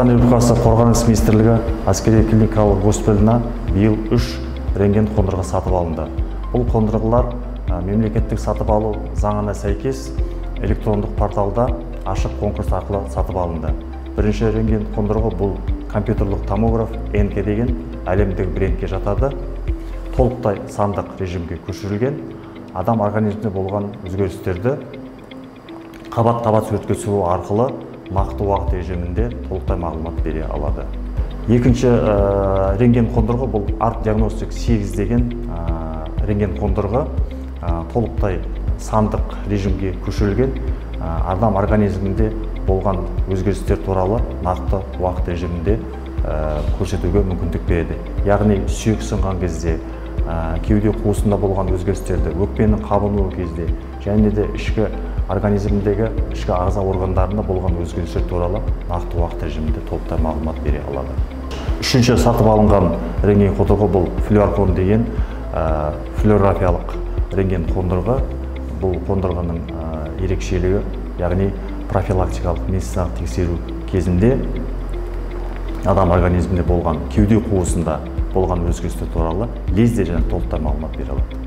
Қазақстан Республикасы Қорғаныс министрлігі әскери клиникалық госпиталына биыл 3 рентген қондырғы сатып алынды. Бұл қондырғылар мемлекеттік сатып алу заңына сәйкес электрондық порталда ашық конкурс арқылы сатып алынды. Бірінші рентген қондырғы бұл компьютерлік томограф НК деген әлемдік брендке жатады. Толықтай сандық режимге көшірілген, адам организмінде болған өзгерістерді қабат-қабат суретке түсіру арқылы нақты уақыт режимінде толықтай мағлұмат бере алады. Екінші рентген қондырғы бұл Арт Диагностик 8 деген рентген қондырғы толықтай сандық режимге көшірілген, адам организмінде болған өзгерістер туралы нақты уақыт режимінде көрсетуге мүмкіндік береді. Яғни сүйек сынған кезде, кеуде қуысында болған өзгерістерді, өкпенің қабынуы кезде, және де ішкі организмдегі ішкі ағза органдарында болған өзгерістер туралы нақты уақыт режимінде толықтай мағлұмат бере алады. Үшінші сатып алынған рентген қондырғы бұл флюорокон деген флюорографиялық рентген қондырғы. Бұл қондырғының ерекшелігі, яғни профилактикалық медициналық тексеру кезінде адам организмінде болған кеуде қуысында болған өзгерістер туралы лезде және толықтай мағлұмат бере алады.